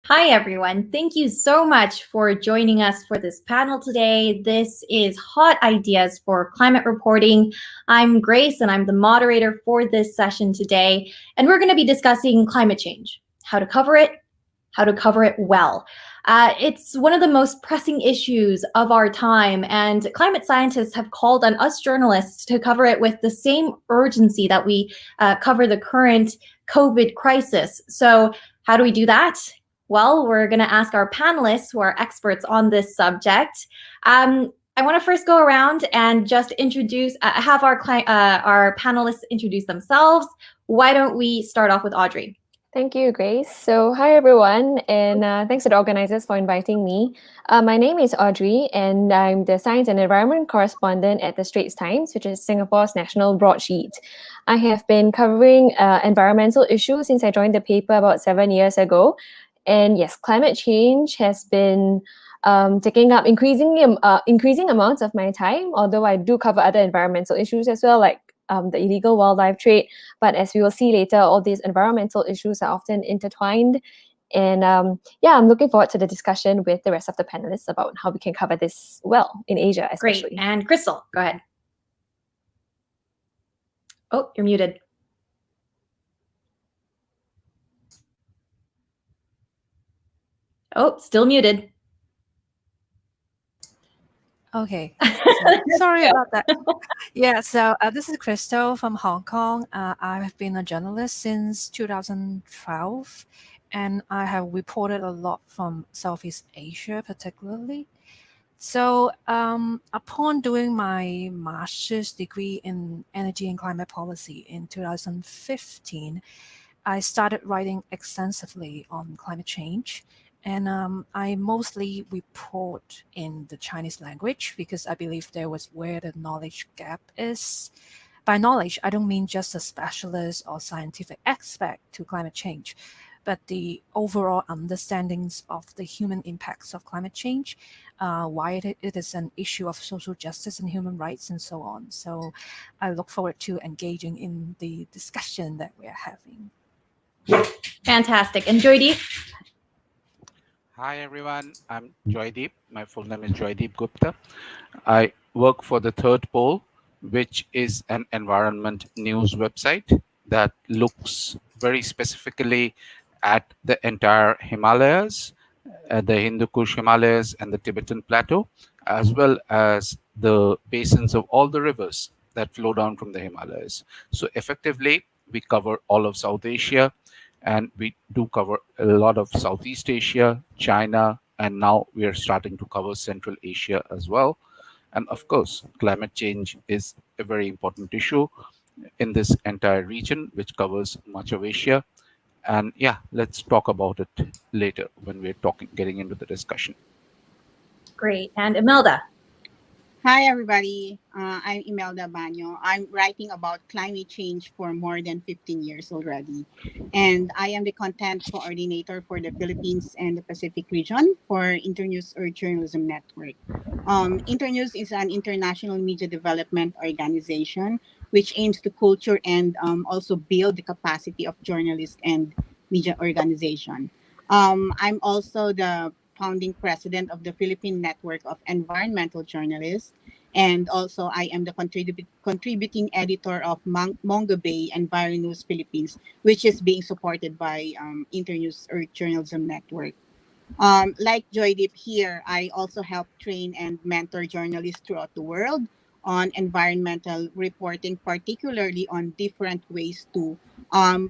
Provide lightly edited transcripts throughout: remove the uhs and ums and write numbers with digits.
Hi, everyone. Thank you so much for joining us for this panel today. This is Hot Ideas for Climate Reporting. I'm Grace, and I'm the moderator for this session today. And we're going to be discussing climate change, how to cover it well. It's one of the most pressing issues of our time, and climate scientists have called on us journalists to cover it with the same urgency that we cover the current COVID crisis. So how do we do that? Well, we're going to ask our panelists who are experts on this subject. I want to first go around and just have our panelists introduce themselves. Why don't we start off with Audrey? Thank you, Grace. So hi, everyone, and thanks to the organizers for inviting me. My name is Audrey, and I'm the Science and Environment Correspondent at the Straits Times, which is Singapore's national broadsheet. I have been covering environmental issues since I joined the paper about 7 years ago. And yes, climate change has been taking up increasing amounts of my time, although I do cover other environmental issues as well, like the illegal wildlife trade. But as we will see later, all these environmental issues are often intertwined. And I'm looking forward to the discussion with the rest of the panelists about how we can cover this well in Asia, especially. Great. And Crystal, go ahead. Oh, you're muted. Oh, still muted. Okay, sorry about that. Yeah, so this is Crystal from Hong Kong. I've been a journalist since 2012, and I have reported a lot from Southeast Asia particularly. So upon doing my master's degree in energy and climate policy in 2015, I started writing extensively on climate change. And I mostly report in the Chinese language because I believe there was where the knowledge gap is. By knowledge, I don't mean just a specialist or scientific expert to climate change, but the overall understandings of the human impacts of climate change, why it is an issue of social justice and human rights, and so on. So I look forward to engaging in the discussion that we are having. Fantastic. And Joydeep? Hi, everyone. I'm Joydeep. My full name is Joydeep Gupta. I work for the Third Pole, which is an environment news website that looks very specifically at the entire Himalayas, the Hindu Kush Himalayas and the Tibetan Plateau, as well as the basins of all the rivers that flow down from the Himalayas. So effectively, we cover all of South Asia, and we do cover a lot of Southeast Asia, China, and now we are starting to cover Central Asia as well. And of course, climate change is a very important issue in this entire region, which covers much of Asia. And yeah, let's talk about it later when we're getting into the discussion. Great. And Imelda? Hi, everybody. I'm Imelda Banyo. I'm writing about climate change for more than 15 years already. And I am the content coordinator for the Philippines and the Pacific region for Internews Earth Journalism Network. Internews is an international media development organization which aims to culture and also build the capacity of journalists and media organization. I'm also the founding president of the Philippine Network of Environmental Journalists. And also, I am the contributing editor of Mongo Bay Environews Philippines, which is being supported by Internews Earth Journalism Network. Like Joydeep here, I also help train and mentor journalists throughout the world on environmental reporting, particularly on different ways to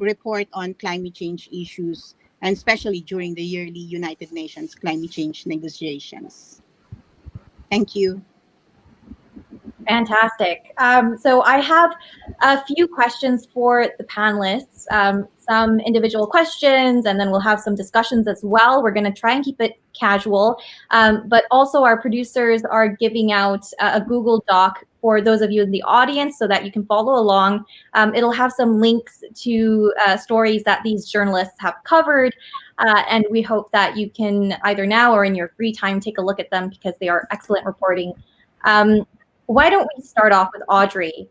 report on climate change issues, and especially during the yearly United Nations climate change negotiations. Thank you. Fantastic. So I have a few questions for the panelists, some individual questions, and then we'll have some discussions as well. We're going to try and keep it casual, but also our producers are giving out a Google Doc for those of you in the audience so that you can follow along. It'll have some links to stories that these journalists have covered, and we hope that you can either now or in your free time take a look at them because they are excellent reporting. Why don't we start off with Audrey?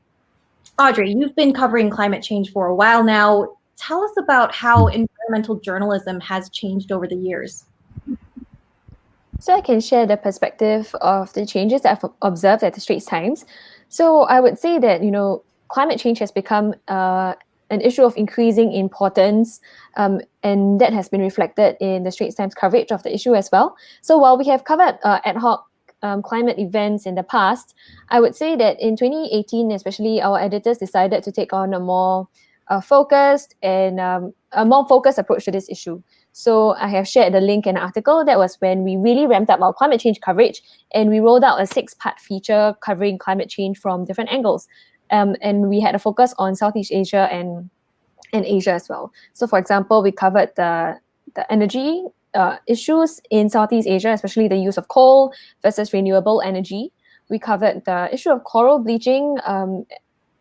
Audrey, you've been covering climate change for a while now. Tell us about how environmental environmental journalism has changed over the years? So I can share the perspective of the changes that I've observed at the Straits Times. So I would say that, climate change has become an issue of increasing importance, and that has been reflected in the Straits Times coverage of the issue as well. So while we have covered ad hoc climate events in the past, I would say that in 2018, especially, our editors decided to take on a more focused and a more focused approach to this issue. So I have shared the link in an article. That was when we really ramped up our climate change coverage, and we rolled out a 6-part feature covering climate change from different angles. And we had a focus on Southeast Asia and Asia as well. So for example, we covered the energy issues in Southeast Asia, especially the use of coal versus renewable energy. We covered the issue of coral bleaching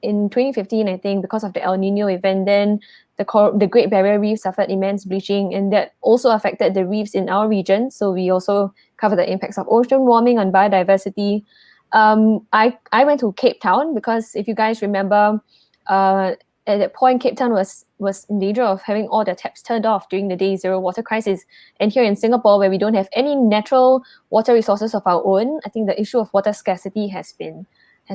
in 2015, I think, because of the El Nino event. Then the Great Barrier Reef suffered immense bleaching, and that also affected the reefs in our region. So we also covered the impacts of ocean warming on biodiversity. I went to Cape Town because, if you guys remember, at that point, Cape Town was in danger of having all their taps turned off during the day zero water crisis. And here in Singapore, where we don't have any natural water resources of our own, I think the issue of water scarcity has been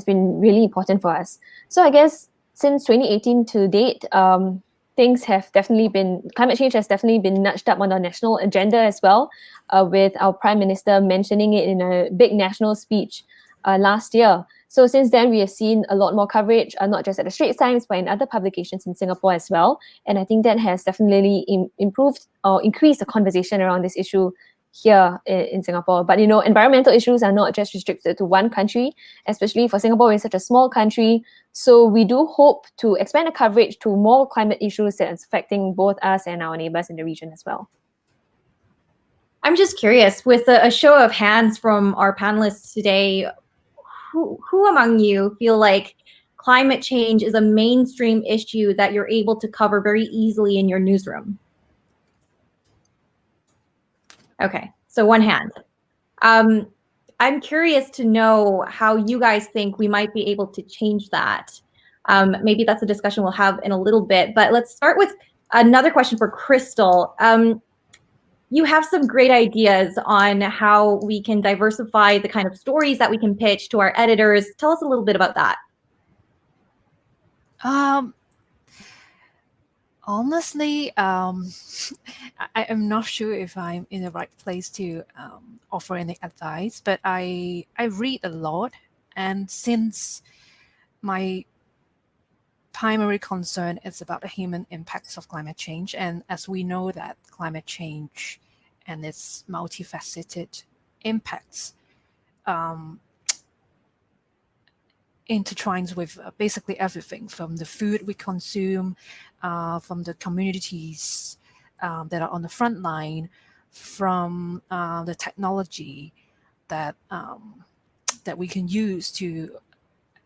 really important for us. So I guess since 2018 to date, climate change has definitely been nudged up on our national agenda as well, with our Prime Minister mentioning it in a big national speech last year. So since then, we have seen a lot more coverage, not just at the Straits Times, but in other publications in Singapore as well. And I think that has definitely improved or increased the conversation around this issue here in Singapore. But environmental issues are not just restricted to one country, especially for Singapore. We're such a small country. So we do hope to expand the coverage to more climate issues that's affecting both us and our neighbors in the region as well. I'm just curious, with a show of hands from our panelists today, who among you feel like climate change is a mainstream issue that you're able to cover very easily in your newsroom? Okay, so one hand. I'm curious to know how you guys think we might be able to change that. Maybe that's a discussion we'll have in a little bit, but let's start with another question for Crystal. You have some great ideas on how we can diversify the kind of stories that we can pitch to our editors. Tell us a little bit about that. Honestly, I am not sure if I'm in the right place to offer any advice, but I read a lot, and since my primary concern is about the human impacts of climate change, and as we know that climate change and its multifaceted impacts intertwines with basically everything from the food we consume, from the communities that are on the front line, from the technology that we can use to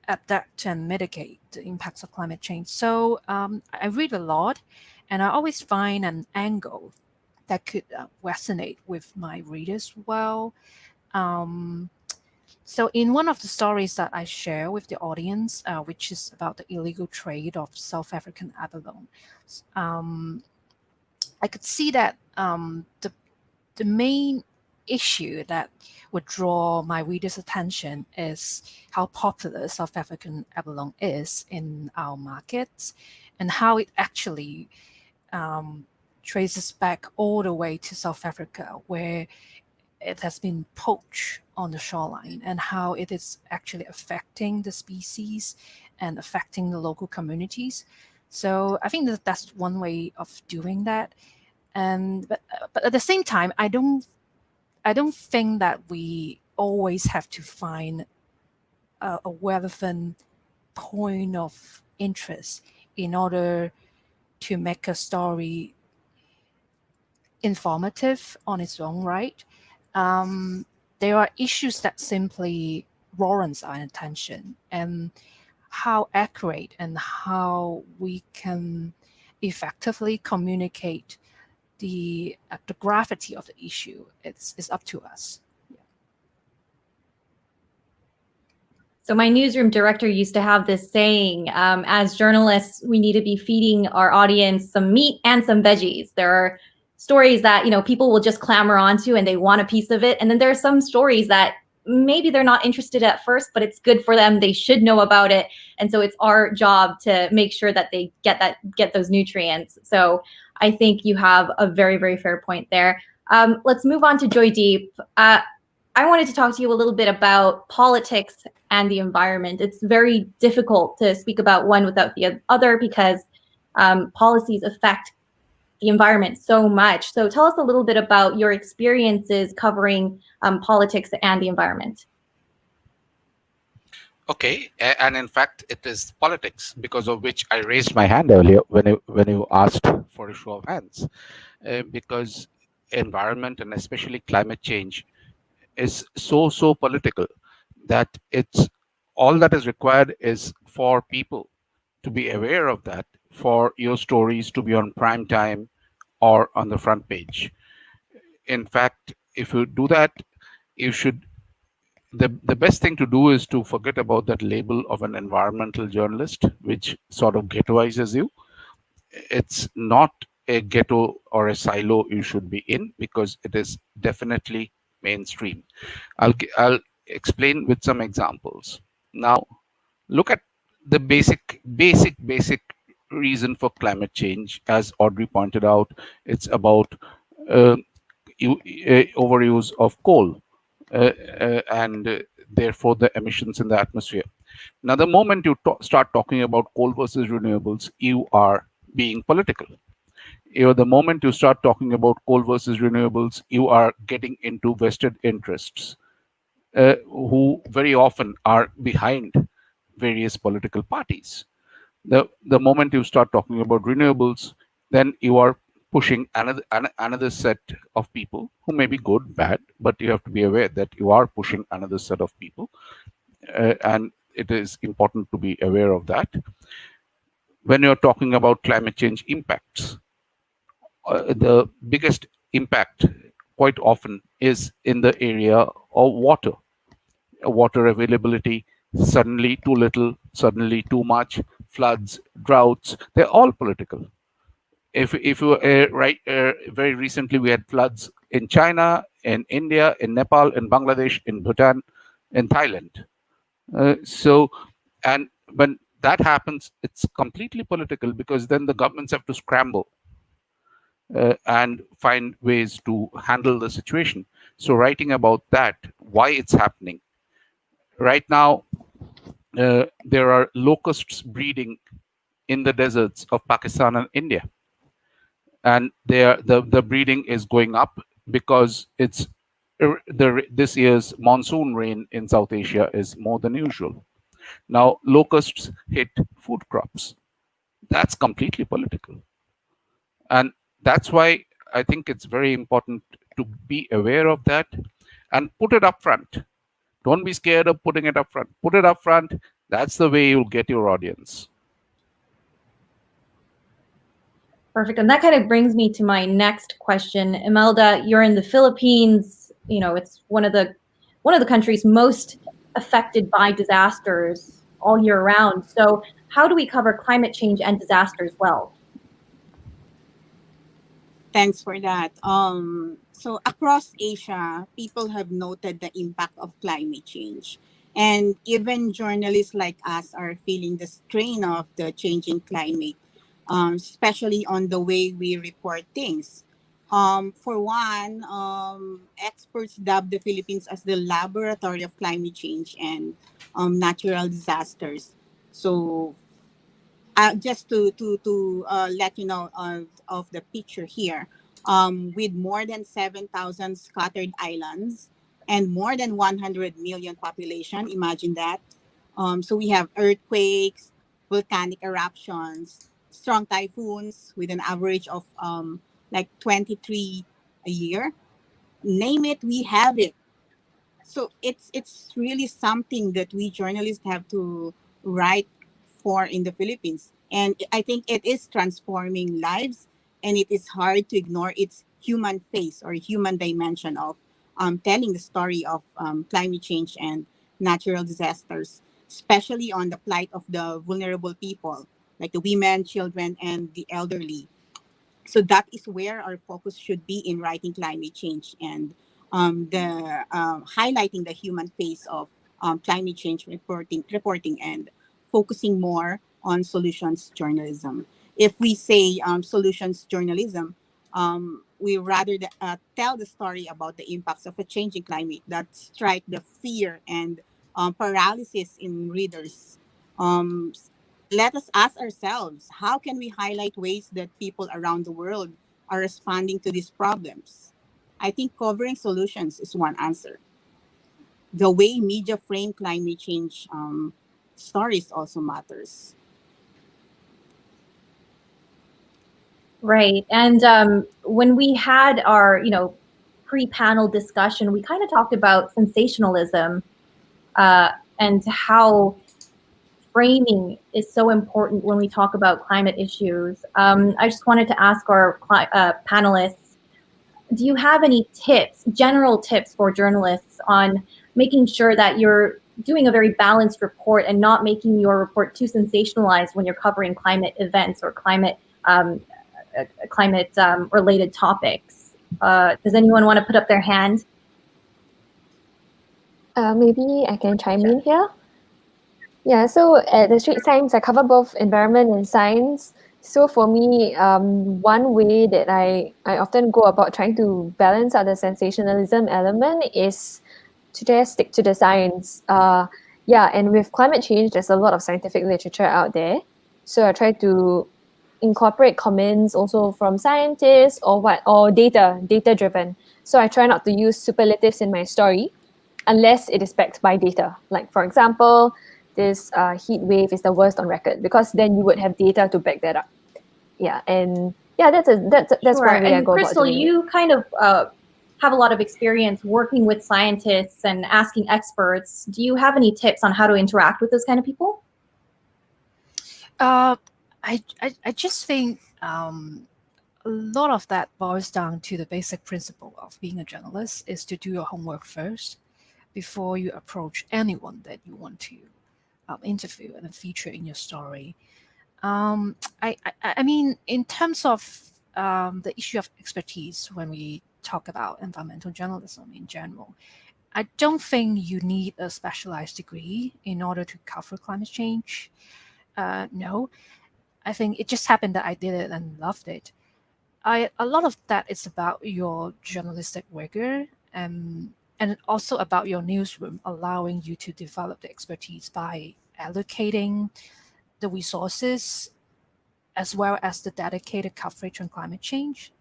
adapt and mitigate the impacts of climate change. So I read a lot, and I always find an angle that could resonate with my readers well. So in one of the stories that I share with the audience, which is about the illegal trade of South African abalone, I could see that the main issue that would draw my readers' attention is how popular South African abalone is in our markets, and how it actually traces back all the way to South Africa, where it has been poached on the shoreline, and how it is actually affecting the species and affecting the local communities. So I think that's one way of doing that. And but at the same time, I don't think that we always have to find a relevant point of interest in order to make a story informative on its own right. There are issues that simply warrants our attention, and how accurate and how we can effectively communicate the gravity of the issue, it's up to us. So my newsroom director used to have this saying, as journalists, we need to be feeding our audience some meat and some veggies. There are stories that, people will just clamor onto and they want a piece of it. And then there are some stories that maybe they're not interested at first, but it's good for them. They should know about it. And so it's our job to make sure that they get those nutrients. So I think you have a very, very fair point there. Let's move on to Joydeep. I wanted to talk to you a little bit about politics and the environment. It's very difficult to speak about one without the other because policies affect the environment so much. So tell us a little bit about your experiences covering politics and the environment. Okay, and in fact, it is politics because of which I raised my hand earlier when you asked for a show of hands, because environment and especially climate change is so political that it's all that is required is for people to be aware of that, for your stories to be on prime time or on the front page. In fact, if you do that, you should the best thing to do is to forget about that label of an environmental journalist, which sort of ghettoizes you. It's not a ghetto or a silo you should be in, because it is definitely mainstream. I'll explain with some examples. Now, look at the basic reason for climate change. As Audrey pointed out, it's about uh, overuse of coal, and therefore the emissions in the atmosphere. Now, the moment you start talking about coal versus renewables, you are being political. The moment you start talking about coal versus renewables, you are getting into vested interests, who very often are behind various political parties. The moment you start talking about renewables, then you are pushing another set of people who may be good, bad, but you have to be aware that you are pushing another set of people, and it is important to be aware of that. When you're talking about climate change impacts, the biggest impact quite often is in the area of water availability. Suddenly too little, suddenly too much, floods, droughts, they're all political. If you very recently we had floods in China, in India, in Nepal, in Bangladesh, in Bhutan, in Thailand. So, and when that happens, it's completely political, because then the governments have to scramble and find ways to handle the situation. So, writing about that, why it's happening. Right now, there are locusts breeding in the deserts of Pakistan and India, and the breeding is going up because this year's monsoon rain in South Asia is more than usual. Now, locusts hit food crops. That's completely political, and that's why I think it's very important to be aware of that and put it up front. Don't be scared of putting it up front. Put it up front. That's the way you'll get your audience. Perfect. And that kind of brings me to my next question. Imelda, you're in the Philippines. It's one of the countries most affected by disasters all year round. So how do we cover climate change and disasters well? Thanks for that. So across Asia, people have noted the impact of climate change. And even journalists like us are feeling the strain of the changing climate, especially on the way we report things. For one, experts dub the Philippines as the laboratory of climate change and natural disasters. So just to let you know of the picture here, with more than 7,000 scattered islands and more than 100 million population, imagine that. So we have earthquakes, volcanic eruptions, strong typhoons with an average of like 23 a year. Name it, we have it. So it's really something that we journalists have to write for in the Philippines, and I think it is transforming lives, and it is hard to ignore its human face or human dimension of telling the story of climate change and natural disasters. especially on the plight of the vulnerable people, like the women, children, and the elderly. So that is where our focus should be in writing climate change and the highlighting the human face of climate change reporting and focusing more on solutions journalism. If we say solutions journalism, we rather tell the story about the impacts of a changing climate that strike the fear and paralysis in readers. Um, Let us ask ourselves, how can we highlight ways that people around the world are responding to these problems? I think covering solutions is one answer. The way media frame climate change stories also matters. Right. And when we had our, pre-panel discussion, we kind of talked about sensationalism and how framing is so important when we talk about climate issues. I just wanted to ask our panelists, do you have any tips, general tips for journalists on making sure that you're doing a very balanced report and not making your report too sensationalized when you're covering climate events or climate related topics? Does anyone want to put up their hand? Maybe I can chime in here. Yeah, so at the Straits Times, I cover both environment and science. So for me, one way that I often go about trying to balance out the sensationalism element is to just stick to the science. Yeah, and with climate change, there's a lot of scientific literature out there. So I try to incorporate comments also from scientists or data driven. So I try not to use superlatives in my story unless it is backed by data. Like for example, this heat wave is the worst on record, because then you would have data to back that up. Yeah, and yeah, that's Sure. one way I And go Crystal, about doing it. you kind of have a lot of experience working with scientists and asking experts. Do you have any tips on how to interact with those kind of people? I just think a lot of that boils down to the basic principle of being a journalist is to do your homework first before you approach anyone that you want to interview and feature in your story. I mean, in terms of the issue of expertise, when we talk about environmental journalism in general, I don't think you need a specialized degree in order to cover climate change. No, I think it just happened that I did it and loved it. A lot of that is about your journalistic rigor and also about your newsroom allowing you to develop the expertise by allocating the resources as well as the dedicated coverage on climate change.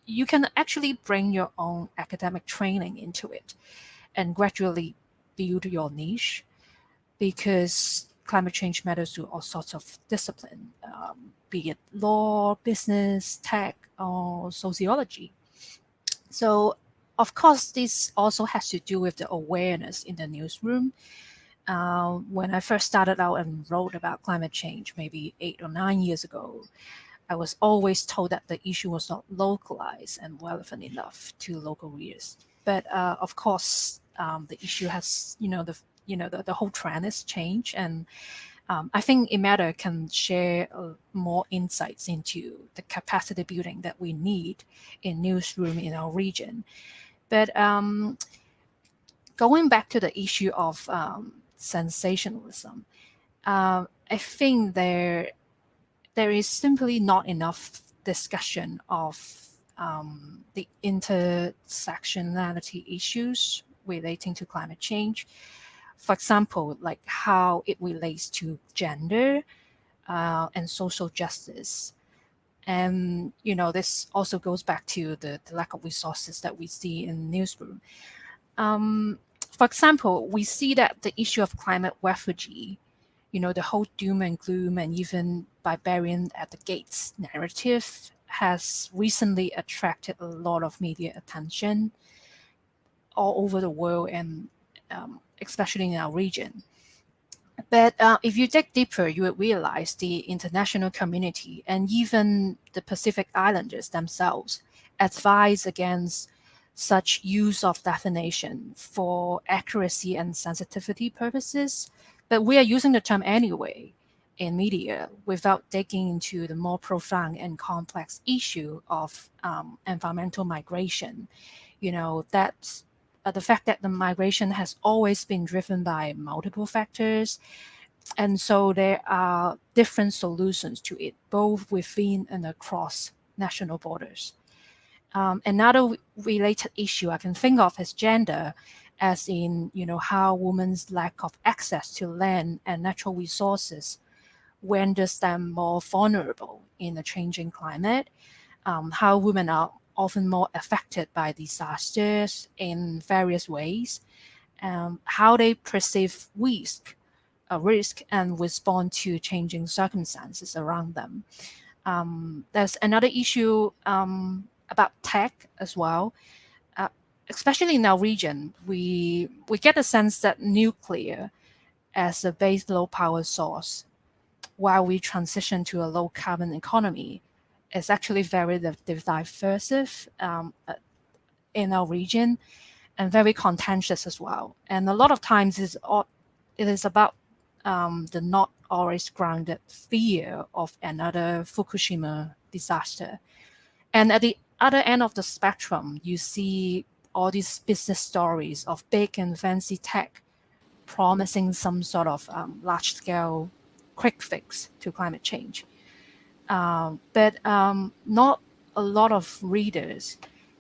You can actually bring your own academic training into it and gradually build your niche, because climate change matters to all sorts of discipline, be it law, business, tech, or sociology. So, of course, this also has to do with the awareness in the newsroom. When I first started out and wrote about climate change, maybe 8 or 9 years ago, I was always told that the issue was not localized and relevant enough to local readers. But of course, the issue has, the whole trend has changed, and I think Imada can share more insights into the capacity building that we need in newsroom in our region. But going back to the issue of sensationalism, I think there is simply not enough discussion of the intersectionality issues relating to climate change. For example, like how it relates to gender and social justice. And, this also goes back to the lack of resources that we see in newsroom. For example, we see that the issue of climate refugee, the whole doom and gloom and even barbarian at the gates narrative has recently attracted a lot of media attention all over the world and especially in our region. But if you dig deeper, you will realize the international community and even the Pacific Islanders themselves advise against such use of definition for accuracy and sensitivity purposes, but we are using the term anyway in media without digging into the more profound and complex issue of environmental migration. That's the fact that the migration has always been driven by multiple factors, and so there are different solutions to it, both within and across national borders. Another related issue I can think of is gender, as in, how women's lack of access to land and natural resources renders them more vulnerable in a changing climate, how women are often more affected by disasters in various ways, how they perceive risk and respond to changing circumstances around them. There's another issue about tech as well. Especially in our region, we get the sense that nuclear as a base low power source, while we transition to a low carbon economy, is actually very divisive in our region, and very contentious as well. And a lot of times it is about the not always grounded fear of another Fukushima disaster. And at the other end of the spectrum, you see all these business stories of big and fancy tech promising some sort of large-scale quick fix to climate change. But not a lot of readers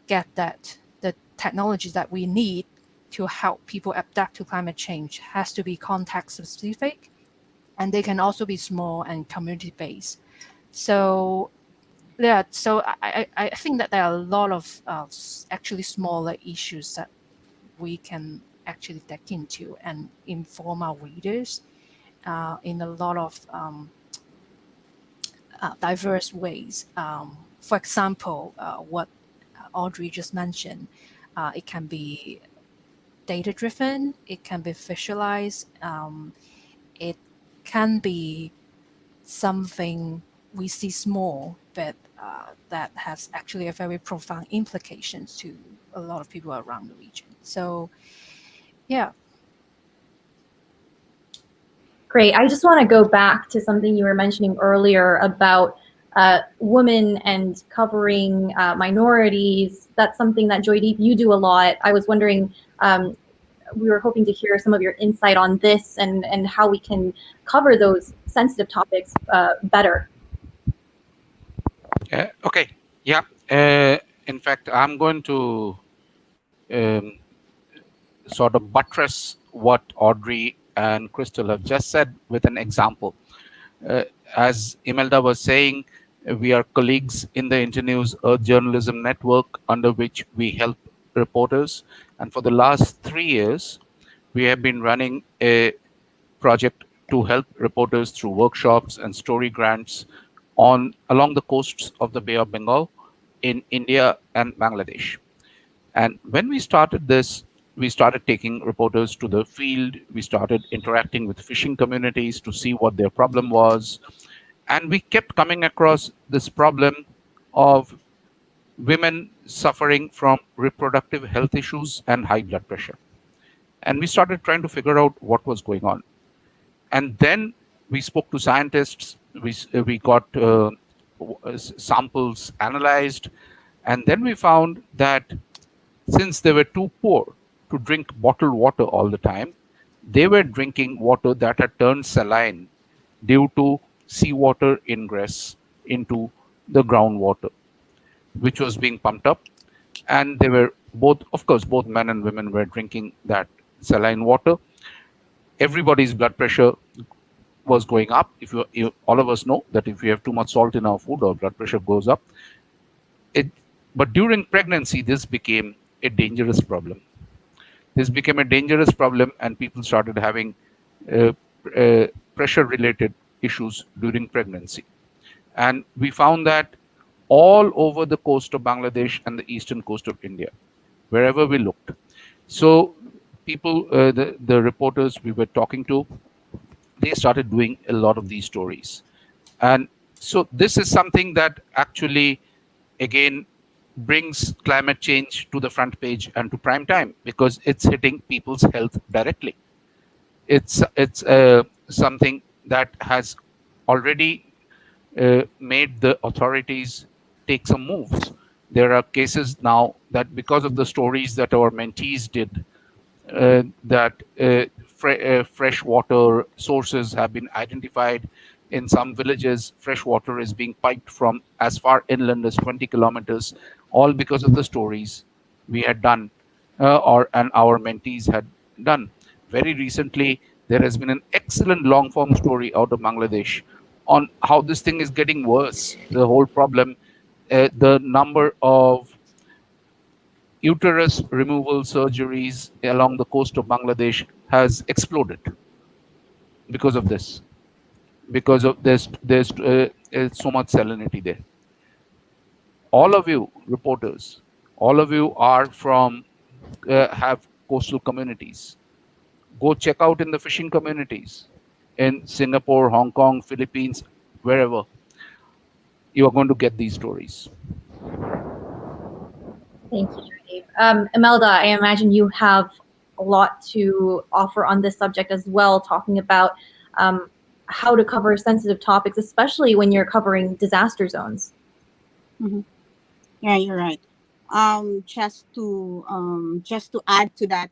get that the technology that we need to help people adapt to climate change has to be context-specific, and they can also be small and community-based. So I think that there are a lot of actually smaller issues that we can actually dig into and inform our readers in a lot of diverse ways. For example, what Audrey just mentioned, it can be data-driven, it can be visualized, it can be something we see small, but that has actually a very profound implications to a lot of people around the region. So, yeah. Great. I just want to go back to something you were mentioning earlier about women and covering minorities. That's something that Joydeep, you do a lot. I was wondering, we were hoping to hear some of your insight on this and how we can cover those sensitive topics better. Okay. Yeah. In fact, I'm going to sort of buttress what Audrey and Crystal have just said with an example. As Imelda was saying, we are colleagues in the Internews Earth Journalism Network, under which we help reporters. And for the last 3 years, we have been running a project to help reporters through workshops and story grants along the coasts of the Bay of Bengal in India and Bangladesh. And when we started this, we started taking reporters to the field. We started interacting with fishing communities to see what their problem was. And we kept coming across this problem of women suffering from reproductive health issues and high blood pressure. And we started trying to figure out what was going on. And then we spoke to scientists. We got samples analyzed. And then we found that since they were too poor to drink bottled water all the time, they were drinking water that had turned saline due to seawater ingress into the groundwater, which was being pumped up. And they were both men and women were drinking that saline water. Everybody's blood pressure was going up. All of us know that if we have too much salt in our food, our blood pressure goes up. But during pregnancy, this became a dangerous problem. And people started having pressure-related issues during pregnancy. And we found that all over the coast of Bangladesh and the eastern coast of India, wherever we looked. So people, the reporters we were talking to, they started doing a lot of these stories. And so this is something that actually, again, brings climate change to the front page and to prime time because it's hitting people's health directly. It's something that has already made the authorities take some moves. There are cases now that because of the stories that our mentees did, that fresh water sources have been identified in some villages. Fresh water is being piped from as far inland as 20 kilometers, all because of the stories we had done, and our mentees had done. Very recently, there has been an excellent long form story out of Bangladesh on how this thing is getting worse. The whole problem, the number of uterus removal surgeries along the coast of Bangladesh has exploded because of this, because of there's so much salinity there. All of you reporters, all of you are from have coastal communities. Go check out in the fishing communities in Singapore, Hong Kong, Philippines, wherever. You are going to get these stories. Thank you, Dave. Imelda, I imagine you have a lot to offer on this subject as well, talking about how to cover sensitive topics, especially when you're covering disaster zones. Mm-hmm. Yeah, you're right. Just to add to that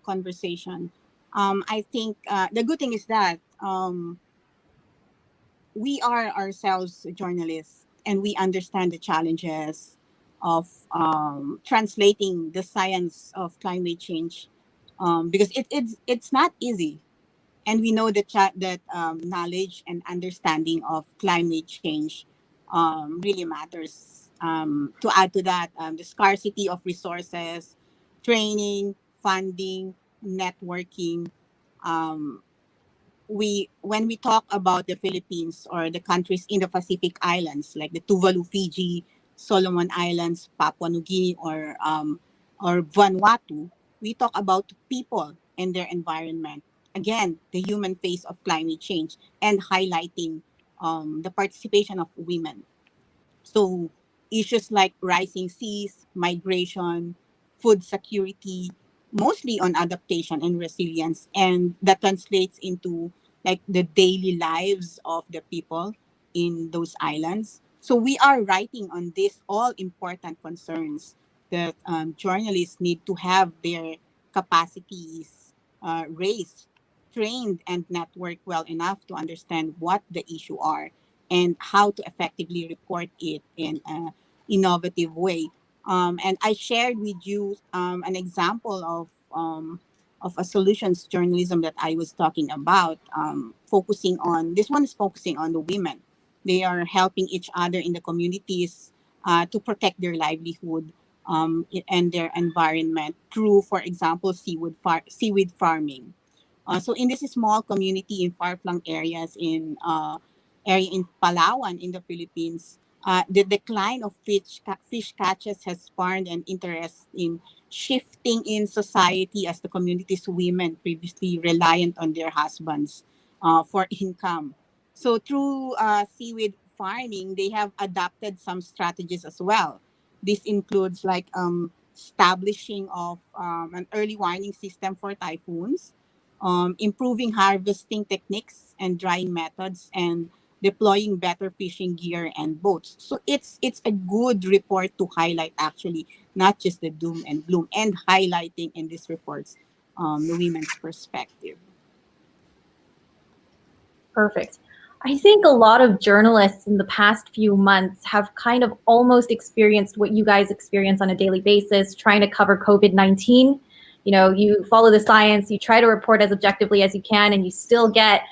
conversation, I think the good thing is that we are ourselves journalists and we understand the challenges of translating the science of climate change, because it's not easy, and we know that knowledge and understanding of climate change really matters. To add to that, the scarcity of resources, training, funding, networking. Um, we when we talk about the Philippines or the countries in the Pacific Islands like the Tuvalu, Fiji, Solomon Islands, Papua New Guinea, or Vanuatu, we talk about people and their environment. Again, the human face of climate change and highlighting the participation of women. So issues like rising seas, migration, food security, mostly on adaptation and resilience, and that translates into like the daily lives of the people in those islands. So we are writing on these all important concerns that journalists need to have their capacities raised, trained, and networked well enough to understand what the issue are and how to effectively report it in an innovative way. And I shared with you an example of a solutions journalism that I was talking about, focusing on this one is focusing on the women. They are helping each other in the communities to protect their livelihood and their environment through, for example, seaweed farming. So in this small community in far-flung areas area in Palawan in the Philippines, the decline of fish catches has sparked an interest in shifting in society as the community's women previously reliant on their husbands for income. So through seaweed farming, they have adopted some strategies as well. This includes like establishing of an early warning system for typhoons, improving harvesting techniques and drying methods, and deploying better fishing gear and boats. So it's a good report to highlight actually, not just the doom and gloom, and highlighting in these reports the women's perspective. Perfect. I think a lot of journalists in the past few months have kind of almost experienced what you guys experience on a daily basis, trying to cover COVID-19. You know, you follow the science, you try to report as objectively as you can, and you still get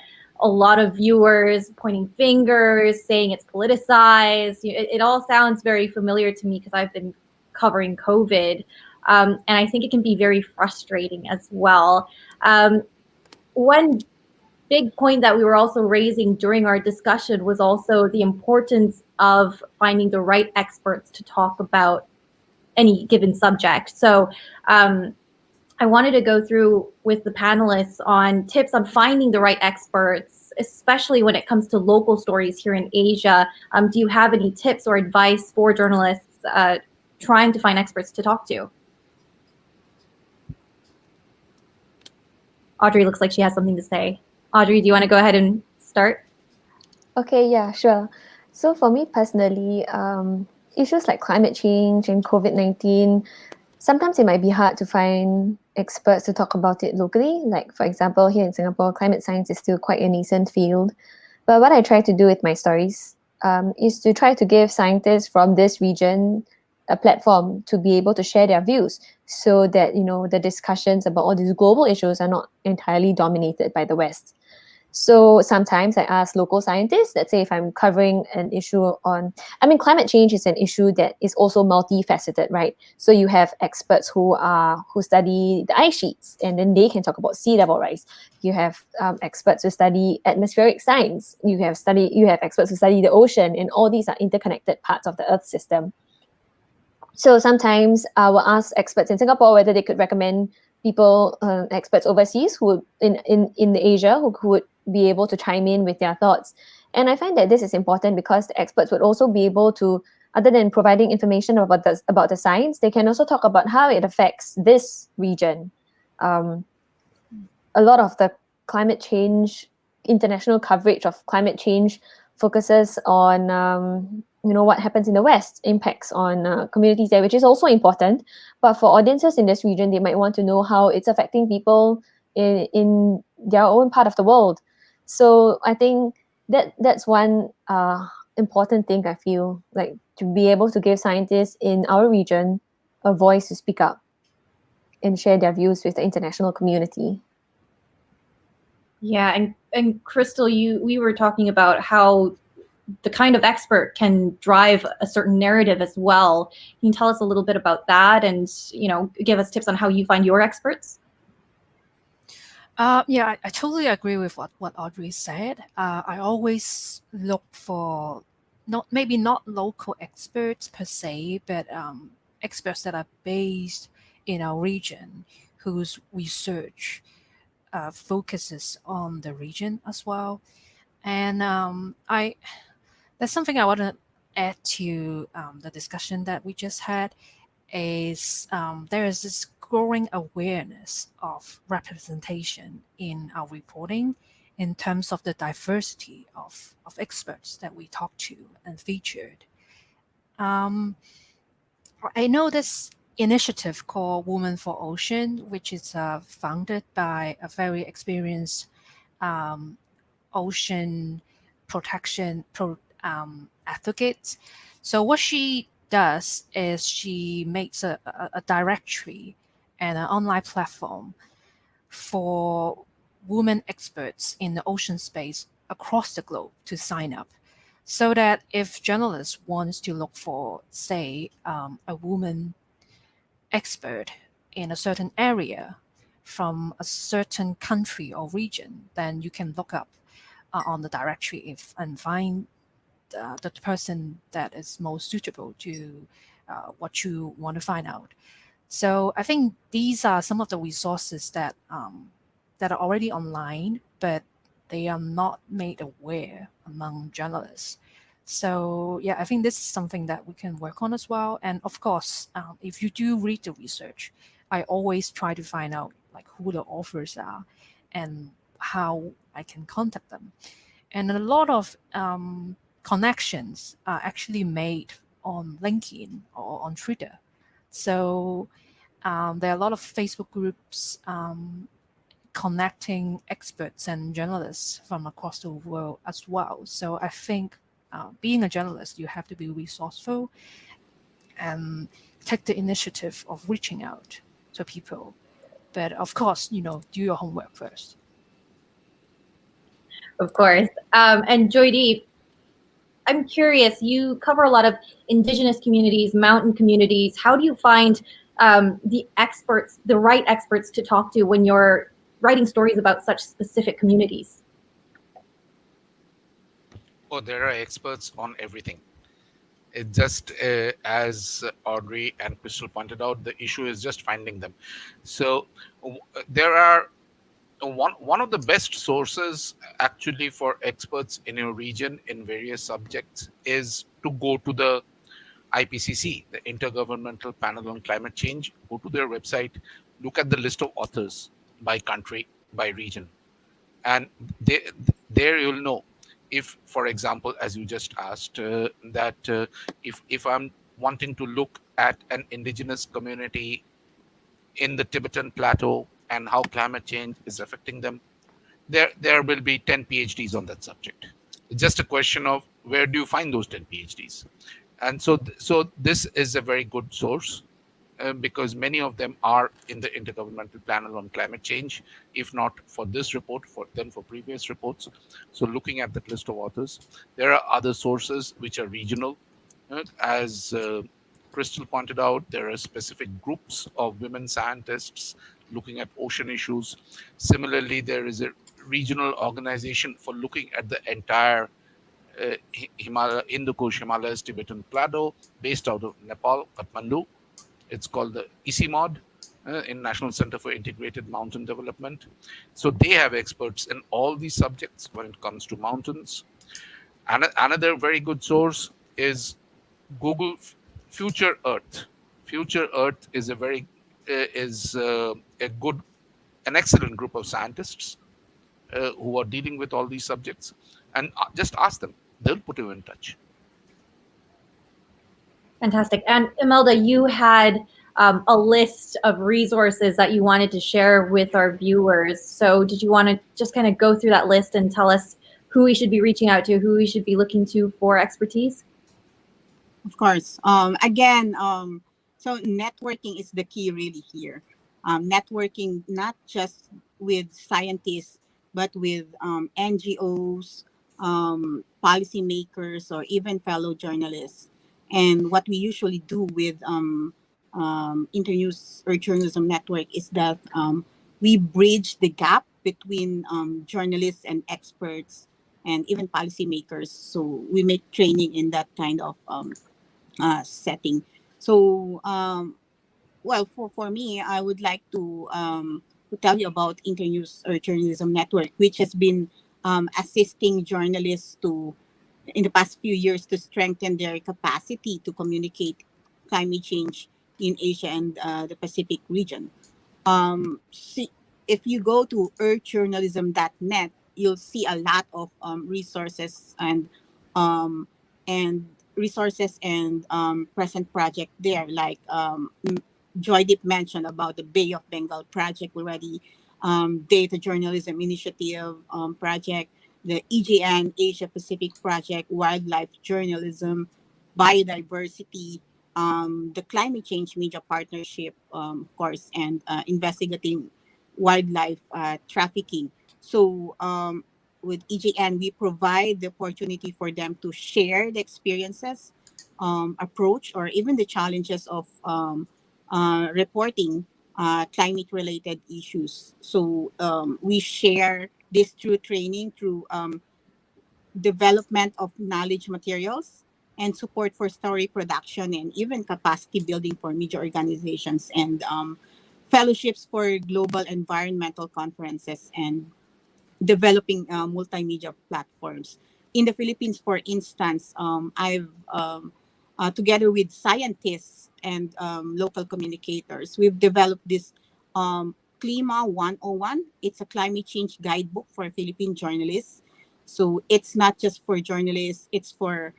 a lot of viewers pointing fingers, saying it's politicized. It all sounds very familiar to me because I've been covering COVID. And I think it can be very frustrating as well. One big point that we were also raising during our discussion was also the importance of finding the right experts to talk about any given subject. So I wanted to go through with the panelists on tips on finding the right experts, especially when it comes to local stories here in Asia. Do you have any tips or advice for journalists trying to find experts to talk to? Audrey looks like she has something to say. Audrey, do you want to go ahead and start? Okay, yeah, sure. So for me personally, issues like climate change and COVID-19, sometimes it might be hard to find experts to talk about it locally. Like, for example, here in Singapore, climate science is still quite a nascent field. But what I try to do with my stories is to try to give scientists from this region a platform to be able to share their views so that, the discussions about all these global issues are not entirely dominated by the West. So sometimes I ask local scientists, let's say if I'm covering an issue climate change is an issue that is also multifaceted, right? So you have experts who study the ice sheets, and then they can talk about sea level rise. You have experts who study atmospheric science. You have experts who study the ocean, and all these are interconnected parts of the Earth system. So sometimes I will ask experts in Singapore whether they could recommend people, experts overseas who would, in Asia who would be able to chime in with their thoughts. And I find that this is important because the experts would also be able to, other than providing information about the science, they can also talk about how it affects this region. A lot of the climate change, international coverage of climate change focuses on what happens in the West, impacts on communities there, which is also important. But for audiences in this region, they might want to know how it's affecting people in their own part of the world. So I think that's one important thing, I feel, like to be able to give scientists in our region a voice to speak up and share their views with the international community. Yeah, and Crystal, we were talking about how the kind of expert can drive a certain narrative as well. Can you tell us a little bit about that and, give us tips on how you find your experts? Yeah, I totally agree with what Audrey said. I always look for not local experts per se, but experts that are based in our region, whose research focuses on the region as well. And that's something I want to add to the discussion that we just had. Is there is this growing awareness of representation in our reporting in terms of the diversity of experts that we talk to and featured. I know this initiative called Women for Ocean, which is founded by a very experienced ocean protection advocate. So what she does is she makes a directory and an online platform for women experts in the ocean space across the globe to sign up, so that if journalists wants to look for, say, a woman expert in a certain area from a certain country or region, then you can look up on the directory and find the person that is most suitable to what you want to find out. So I think these are some of the resources that are already online, but they are not made aware among journalists. So yeah, I think this is something that we can work on as well. And of course, if you do read the research, I always try to find out like who the authors are and how I can contact them. And a lot of connections are actually made on LinkedIn or on Twitter. So there are a lot of Facebook groups connecting experts and journalists from across the world as well. So I think being a journalist, you have to be resourceful and take the initiative of reaching out to people. But of course, do your homework first. Of course. And Joydeep, I'm curious, you cover a lot of indigenous communities, mountain communities. How do you find the right experts to talk to when you're writing stories about such specific communities? Oh, there are experts on everything. It just as Audrey and Crystal pointed out, the issue is just finding them. So there are one of the best sources actually for experts in your region in various subjects is to go to the IPCC, the Intergovernmental Panel on Climate Change. Go to their website, look at the list of authors by country, by region, and there you'll know if, for example, as you just asked, that if I'm wanting to look at an indigenous community in the Tibetan plateau and how climate change is affecting them, there will be 10 PhDs on that subject. It's just a question of where do you find those 10 PhDs. And so this is a very good source, because many of them are in the Intergovernmental Panel on Climate Change, if not for this report, then for previous reports. So looking at that list of authors, there are other sources which are regional. As Crystal pointed out, there are specific groups of women scientists looking at ocean issues. Similarly, there is a regional organization for looking at the entire Hindu Kush Himalayas Tibetan plateau, based out of Nepal, Kathmandu. It's called the ICIMOD, in National Center for Integrated Mountain Development. So they have experts in all these subjects when it comes to mountains. And another very good source is Google Future Earth. Future Earth is an excellent group of scientists who are dealing with all these subjects, and just ask them; they'll put you in touch. Fantastic. And Imelda, you had a list of resources that you wanted to share with our viewers. So did you want to just kind of go through that list and tell us who we should be reaching out to, who we should be looking to for expertise? Of course. Again, so networking is the key really here. Networking not just with scientists, but with NGOs, policymakers, or even fellow journalists. And what we usually do with Internews or Journalism Network is that we bridge the gap between journalists and experts and even policymakers. So we make training in that kind of setting. So, well, for me, I would like to tell you about Internews or Journalism Network, which has been assisting journalists in the past few years to strengthen their capacity to communicate climate change in Asia and the Pacific region. See, if you go to earthjournalism.net, you'll see a lot of resources um, and present project there, like Joydeep mentioned about the Bay of Bengal project already, Data Journalism Initiative project, the EGN Asia Pacific project, wildlife journalism, biodiversity, the climate change media partnership, of course, and investigating wildlife trafficking. So with EGN, we provide the opportunity for them to share the experiences, approach, or even the challenges of reporting climate-related issues. So we share this through training, through development of knowledge materials, and support for story production, and even capacity building for media organizations, and fellowships for global environmental conferences, and developing multimedia platforms. In the Philippines, for instance, I've together with scientists and local communicators, we've developed this Klima 101. It's a climate change guidebook for Philippine journalists. So it's not just for journalists, it's for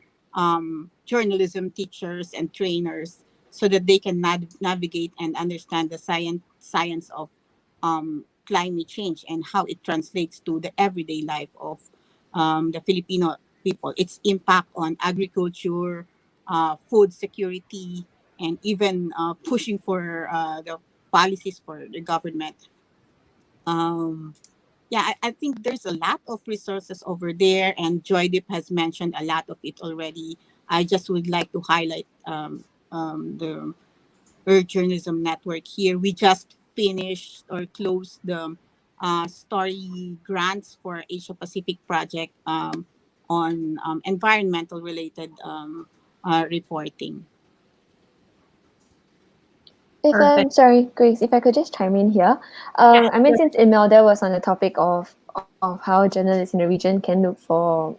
journalism teachers and trainers, so that they can navigate and understand the science of climate change and how it translates to the everyday life of the Filipino people, its impact on agriculture, food security, and even pushing for the policies for the government. Yeah, I think there's a lot of resources over there, and Joydeep has mentioned a lot of it already. I just would like to highlight the Earth Journalism Network here. We just finished or closed the story grants for Asia Pacific project on environmental related reporting. If I'm Perfect. sorry, Grace, if I could just chime in here. Yes. I mean, since Imelda was on the topic of how journalists in the region can look for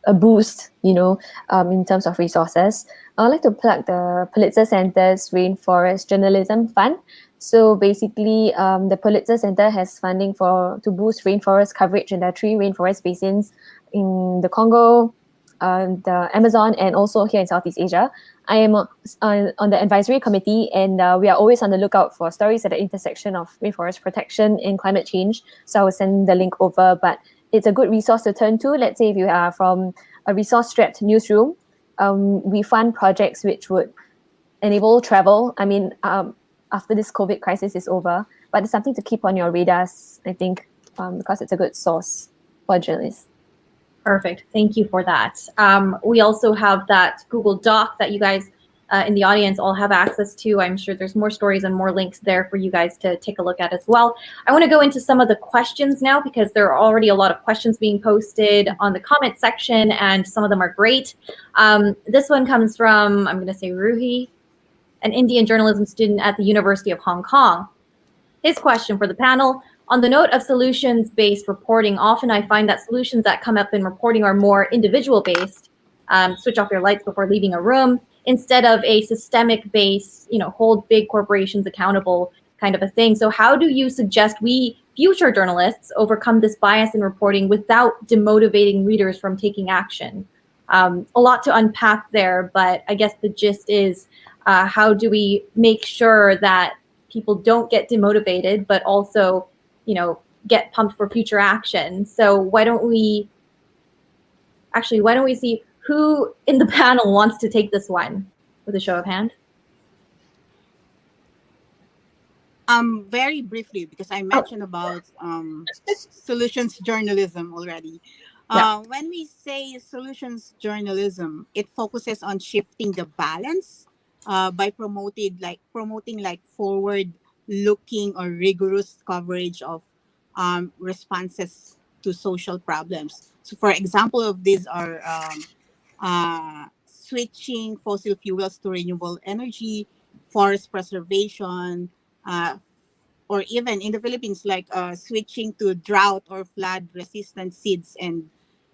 a boost, in terms of resources. I'd like to plug the Pulitzer Center's Rainforest Journalism Fund. So basically, the Pulitzer Center has funding to boost rainforest coverage in the 3 rainforest basins in the Congo, the Amazon, and also here in Southeast Asia. I am on the advisory committee, and we are always on the lookout for stories at the intersection of rainforest protection and climate change. So I will send the link over, but it's a good resource to turn to. Let's say if you are from a resource-strapped newsroom, we fund projects which would enable travel. I mean, after this COVID crisis is over, but it's something to keep on your radars, I think, because it's a good source for journalists. Perfect. Thank you for that. We also have that Google Doc that you guys in the audience all have access to. I'm sure there's more stories and more links there for you guys to take a look at as well. I want to go into some of the questions now because there are already a lot of questions being posted on the comment section, and some of them are great. This one comes from, I'm going to say Ruhi, an Indian journalism student at the University of Hong Kong. His question for the panel: on the note of solutions-based reporting, often I find that solutions that come up in reporting are more individual-based, switch off your lights before leaving a room, instead of a systemic-based, hold big corporations accountable kind of a thing. So how do you suggest we future journalists overcome this bias in reporting without demotivating readers from taking action? A lot to unpack there, but I guess the gist is how do we make sure that people don't get demotivated, but also get pumped for future action? So why don't we see who in the panel wants to take this one with a show of hand? Very briefly, because I mentioned about solutions journalism already. When we say solutions journalism, it focuses on shifting the balance by promoting forward-looking or rigorous coverage of responses to social problems. So, for example, of these are switching fossil fuels to renewable energy, forest preservation, or even in the Philippines, like switching to drought or flood-resistant seeds and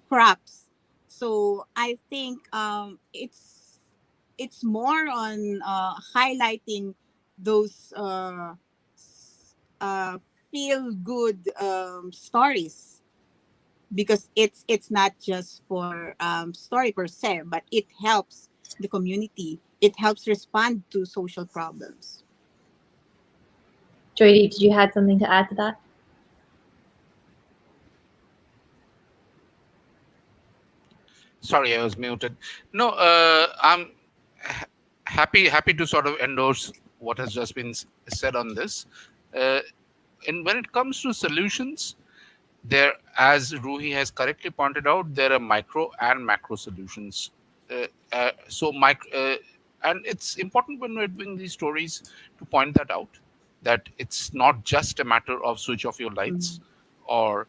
crops. So I think it's more on highlighting those feel good stories, because it's not just for story per se, but it helps the community. It helps respond to social problems. Joydeep, did you have something to add to that? Sorry, I was muted. No, I'm happy to sort of endorse what has just been said on this. And when it comes to solutions, there, as Ruhi has correctly pointed out, there are micro and macro solutions. And it's important when we're doing these stories to point that out, that it's not just a matter of switch off your lights or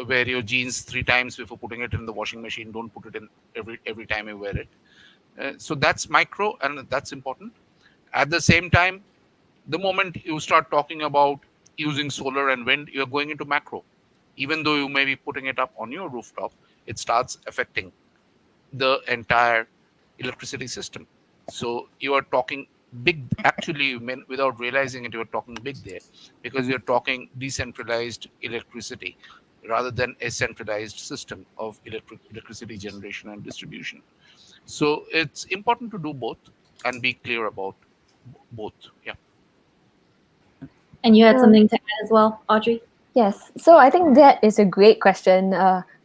wear your jeans 3 times before putting it in the washing machine. Don't put it in every time you wear it. So that's micro, and that's important. At the same time, the moment you start talking about using solar and wind, you're going into macro. Even though you may be putting it up on your rooftop, it starts affecting the entire electricity system. So you are talking big, actually, without realizing it, you're talking big there, because you're talking decentralized electricity rather than a centralized system of electricity generation and distribution. So it's important to do both and be clear about both. Yeah. And you had something to add as well, Audrey? Yes. So I think that is a great question.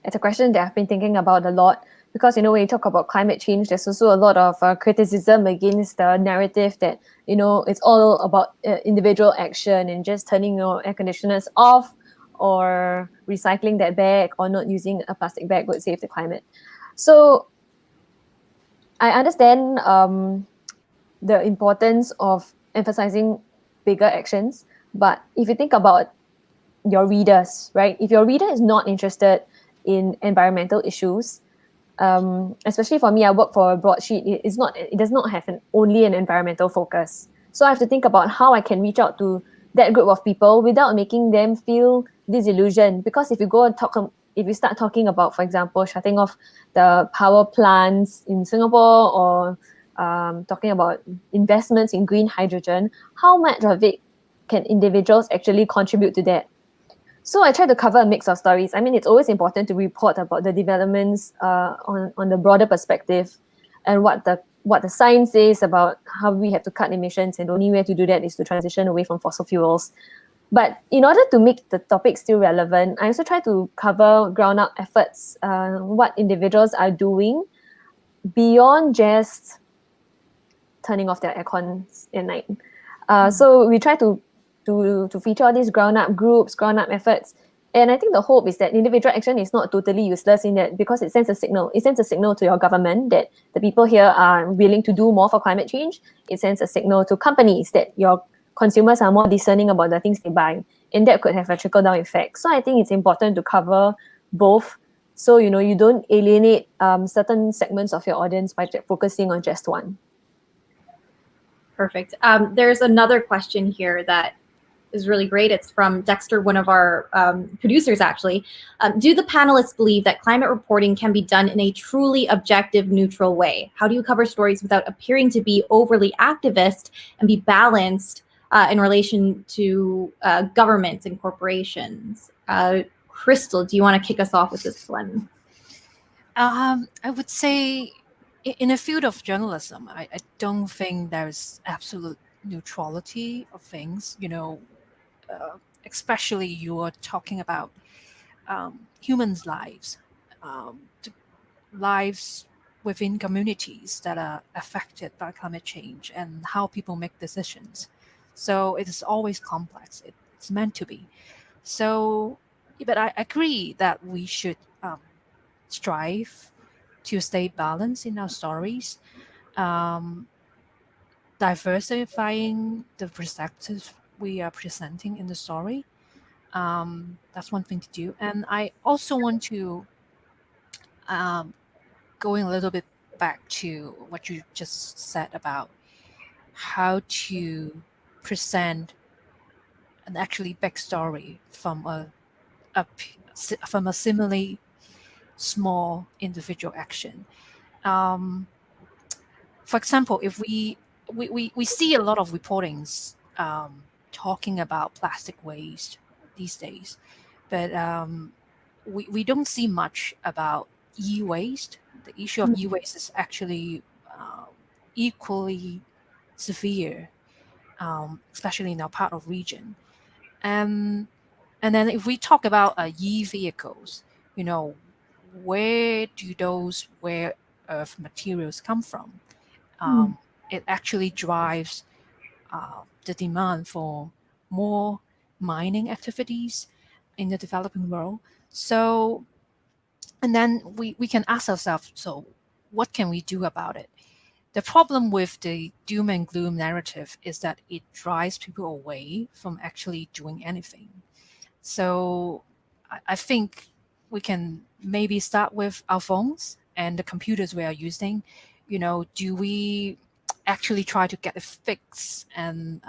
It's a question that I've been thinking about a lot, because, when you talk about climate change, there's also a lot of criticism against the narrative that, it's all about individual action and just turning your air conditioners off or recycling that bag or not using a plastic bag would save the climate. So I understand the importance of emphasizing bigger actions, but if you think about your readers, right? If your reader is not interested in environmental issues, especially for me, I work for a broadsheet. It does not have only an environmental focus. So I have to think about how I can reach out to that group of people without making them feel disillusioned. Because if you go and talk if you start talking about, for example, shutting off the power plants in Singapore, or talking about investments in green hydrogen, how much of it can individuals actually contribute to that? So I try to cover a mix of stories. I mean, it's always important to report about the developments on the broader perspective, and what the science is about how we have to cut emissions, and the only way to do that is to transition away from fossil fuels. But in order to make the topic still relevant, I also try to cover ground-up efforts, what individuals are doing beyond just turning off their aircons at night. So we try to feature all these ground-up groups, ground-up efforts. And I think the hope is that individual action is not totally useless in that, because it sends a signal. It sends a signal to your government that the people here are willing to do more for climate change. It sends a signal to companies that your consumers are more discerning about the things they buy. And that could have a trickle-down effect. So I think it's important to cover both, so you don't alienate certain segments of your audience by focusing on just one. Perfect. There's another question here that is really great. It's from Dexter, one of our producers, actually. Do the panelists believe that climate reporting can be done in a truly objective, neutral way? How do you cover stories without appearing to be overly activist and be balanced in relation to governments and corporations? Crystal, do you want to kick us off with this one? I would say in a field of journalism, I don't think there's absolute neutrality of things, especially you are talking about humans' lives, lives within communities that are affected by climate change and how people make decisions. So it is always complex. It's meant to be. So, but I agree that we should strive to stay balanced in our stories, diversifying the perspectives we are presenting in the story. That's one thing to do. And I also want to going a little bit back to what you just said about how to present an actually backstory from a similarly small individual action. For example, if we see a lot of reportings talking about plastic waste these days, but we don't see much about e-waste. The issue of e-waste is actually equally severe, especially in our part of region. And then if we talk about e-vehicles, where do those rare earth materials come from? It actually drives the demand for more mining activities in the developing world. So, and then we can ask ourselves, so what can we do about it? The problem with the doom and gloom narrative is that it drives people away from actually doing anything. So I think we can maybe start with our phones and the computers we are using. Do we actually try to get a fix, and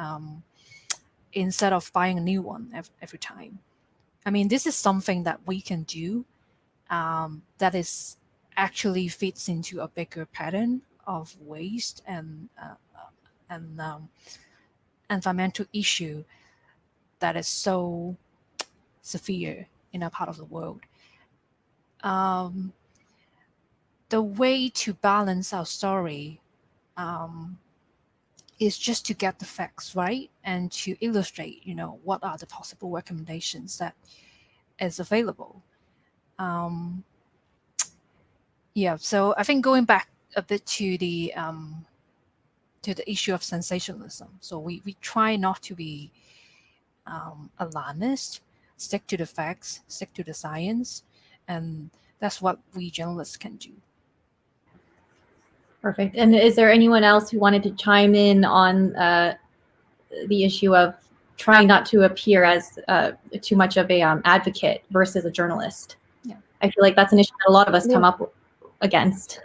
instead of buying a new one every time? I mean, this is something that we can do that is actually fits into a bigger pattern of waste and environmental issue that is so severe in our part of the world. The way to balance our story is just to get the facts right and to illustrate, what are the possible recommendations that is available. So I think going back a bit to the issue of sensationalism. So we try not to be alarmist, stick to the facts, stick to the science, and that's what we journalists can do. Perfect. And is there anyone else who wanted to chime in on the issue of trying not to appear as too much of a advocate versus a journalist? Yeah. I feel like that's an issue that a lot of us come up against.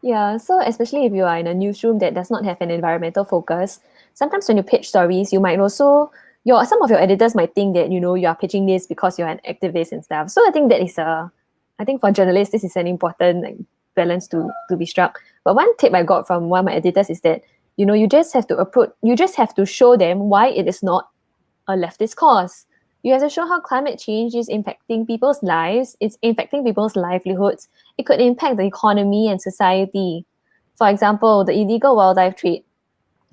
Yeah, so especially if you are in a newsroom that does not have an environmental focus, sometimes when you pitch stories, you might also some of your editors might think that, you are pitching this because you're an activist and stuff. So I think I think for journalists, this is an important balance to be struck. But one tip I got from one of my editors is that, you just have to show them why it is not a leftist cause. You have to show how climate change is impacting people's lives, it's impacting people's livelihoods. It could impact the economy and society. For example, the illegal wildlife trade.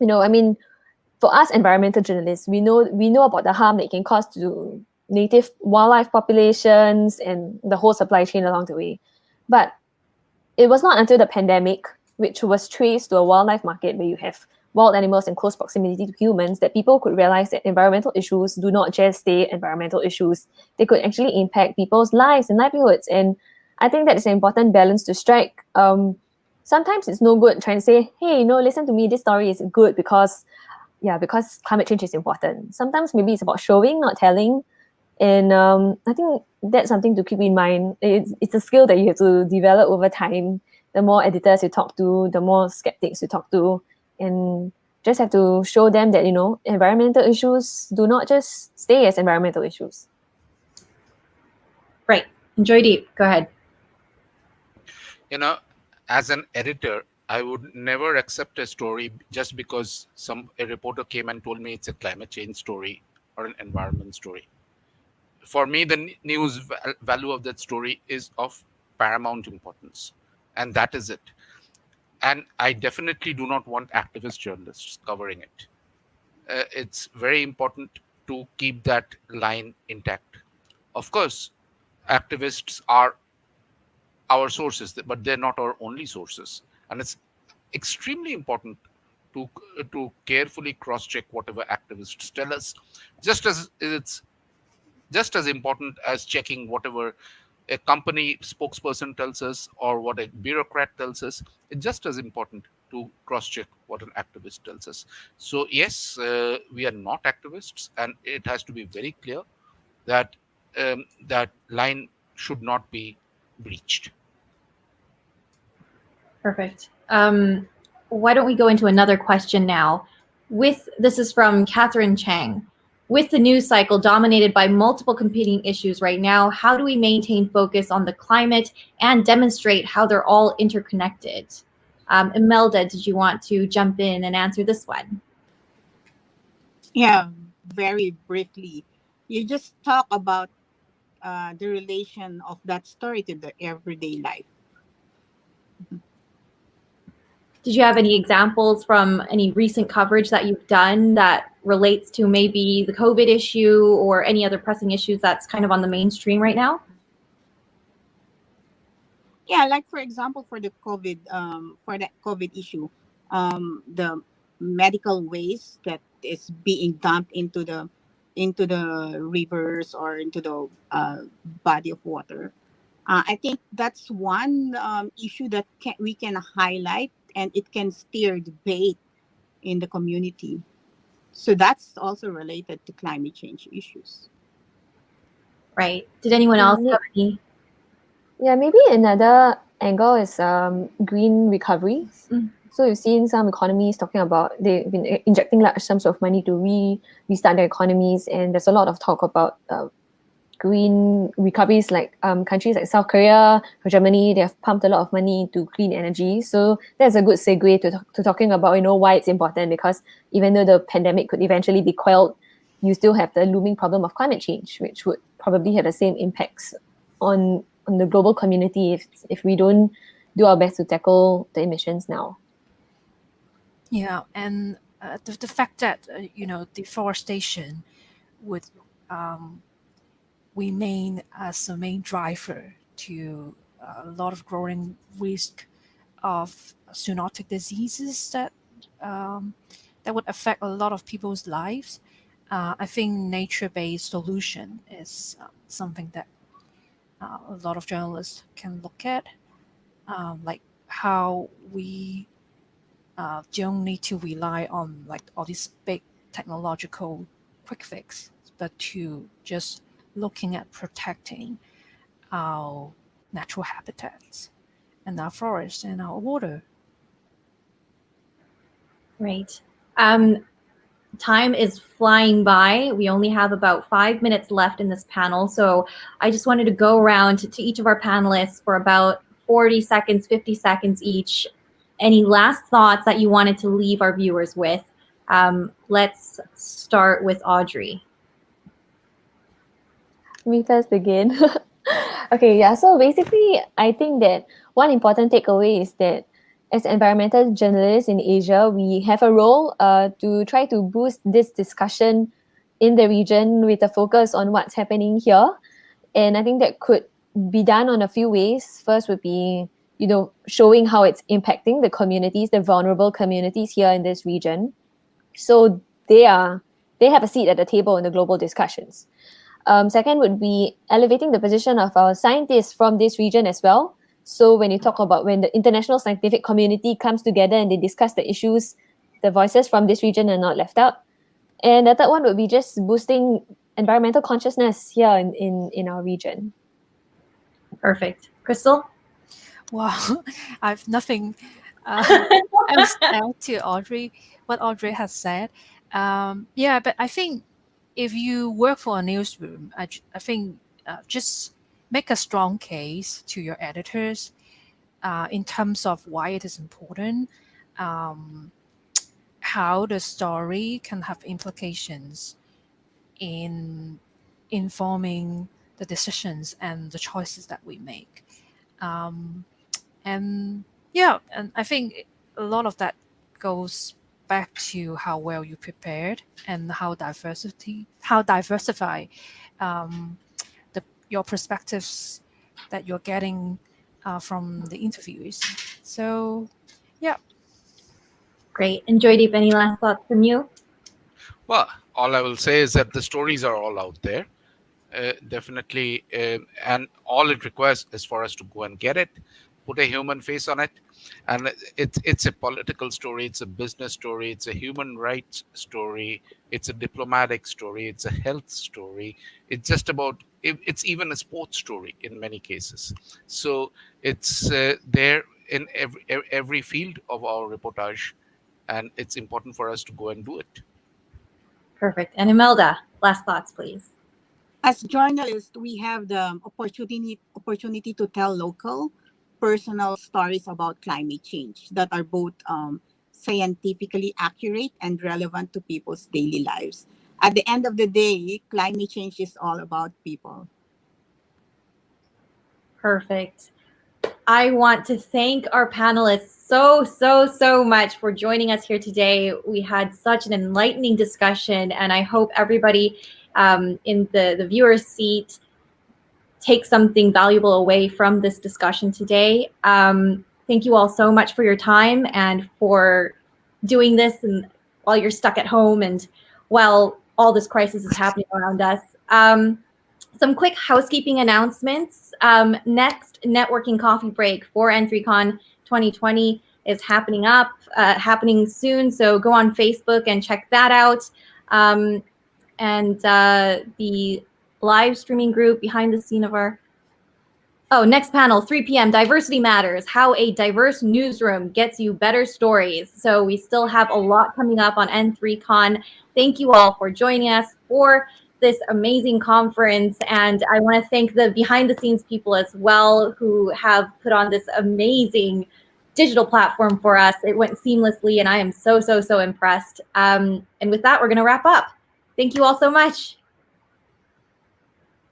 For us environmental journalists, we know about the harm that it can cause to native wildlife populations and the whole supply chain along the way. But it was not until the pandemic, which was traced to a wildlife market where you have wild animals in close proximity to humans, that people could realize that environmental issues do not just stay environmental issues. They could actually impact people's lives and livelihoods. And I think that is an important balance to strike. Sometimes it's no good trying to say, hey, listen to me, this story is good because climate change is important. Sometimes maybe it's about showing, not telling. And I think that's something to keep in mind. It's a skill that you have to develop over time. The more editors you talk to, the more skeptics you talk to, and just have to show them that, environmental issues do not just stay as environmental issues. Right. Joydeep, go ahead. As an editor, I would never accept a story just because a reporter came and told me it's a climate change story or an environment story. For me, the news value of that story is of paramount importance, and that is it. And I definitely do not want activist journalists covering it. It's very important to keep that line intact. Of course, activists are our sources, but they're not our only sources. And it's extremely important to carefully cross-check whatever activists tell us, just as important as checking whatever a company spokesperson tells us or what a bureaucrat tells us. It's just as important to cross-check what an activist tells us. So yes, we are not activists, and it has to be very clear that that line should not be breached. Perfect. Why don't we go into another question now? This is from Catherine Chang. With the news cycle dominated by multiple competing issues right now, how do we maintain focus on the climate and demonstrate how they're all interconnected? Imelda, did you want to jump in and answer this one? Yeah, very briefly. You just talk about the relation of that story to the everyday life. Did you have any examples from any recent coverage that you've done that relates to maybe the COVID issue or any other pressing issues that's kind of on the mainstream right now? Yeah, like for example, for the COVID issue, the medical waste that is being dumped into the rivers or into the body of water. I think that's one issue that we can highlight, and it can steer debate in the community. So that's also related to climate change issues. Right. Did anyone else have any? Yeah, maybe another angle is green recovery. So you've seen some economies talking about they've been injecting large sums of money to restart their economies, and there's a lot of talk about green recoveries, like countries like South Korea or Germany. They have pumped a lot of money into clean energy. So that's a good segue to talking about why it's important, because even though the pandemic could eventually be quelled, you still have the looming problem of climate change, which would probably have the same impacts on the global community if we don't do our best to tackle the emissions now. Yeah, and the fact that deforestation would remain as a main driver to a lot of growing risk of zoonotic diseases that would affect a lot of people's lives. I think nature-based solution is something that a lot of journalists can look at, like how we don't need to rely on like all these big technological quick fix, but to just looking at protecting our natural habitats and our forests and our water. Right. time is flying by. We only have about 5 minutes left in this panel. So I just wanted to go around to each of our panelists for about 40 seconds, 50 seconds each. Any last thoughts that you wanted to leave our viewers with? Let's start with Audrey. Me first again. Okay, yeah. So basically, I think that one important takeaway is that as environmental journalists in Asia, we have a role to try to boost this discussion in the region with a focus on what's happening here. And I think that could be done on a few ways. First would be, showing how it's impacting the communities, the vulnerable communities here in this region. So they have a seat at the table in the global discussions. Second would be elevating the position of our scientists from this region as well. So when you talk about when the international scientific community comes together and they discuss the issues, the voices from this region are not left out. And the third one would be just boosting environmental consciousness here in our region. Perfect. Crystal? Wow, I have nothing else to add to what Audrey has said. Yeah, but I think if you work for a newsroom, I think just make a strong case to your editors in terms of why it is important, how the story can have implications in informing the decisions and the choices that we make. And I think a lot of that goes back to how well you prepared and how diversify your perspectives that you're getting from the interviewees. So, yeah. Great. And Joydeep, any last thoughts from you? Well, all I will say is that the stories are all out there. Definitely, and all it requires is for us to go and get it, put a human face on it, and it's a political story, it's a business story, it's a human rights story, it's a diplomatic story, it's a health story, it's just about it's even a sports story in many cases. So it's there in every field of our reportage, and it's important for us to go and do it. Perfect. And Imelda, last thoughts, please. As journalists, we have the opportunity to tell local, personal stories about climate change that are both scientifically accurate and relevant to people's daily lives. At the end of the day, climate change is all about people. Perfect. I want to thank our panelists so much for joining us here today. We had such an enlightening discussion, and I hope everybody in the viewer's seat takes something valuable away from this discussion today. Thank you all so much for your time and for doing this and while you're stuck at home and while all this crisis is happening around us. Some quick housekeeping announcements. Next networking coffee break for N3Con 2020 is happening soon. So go on Facebook and check that out. And the live streaming group behind the scene of our next panel, 3 p.m. Diversity Matters, how a diverse newsroom gets you better stories. So we still have a lot coming up on N3Con. Thank you all for joining us for this amazing conference. And I want to thank the behind the scenes people as well who have put on this amazing digital platform for us. It went seamlessly and I am so impressed. And with that, we're going to wrap up. Thank you all so much.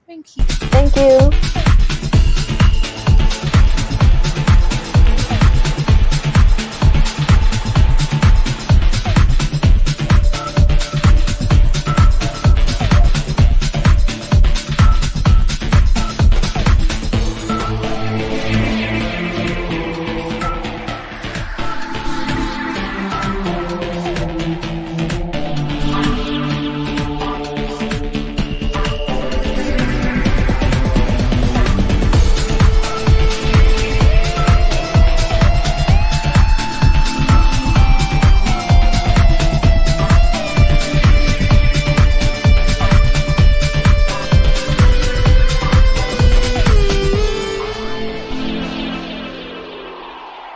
Thank you. Thank you.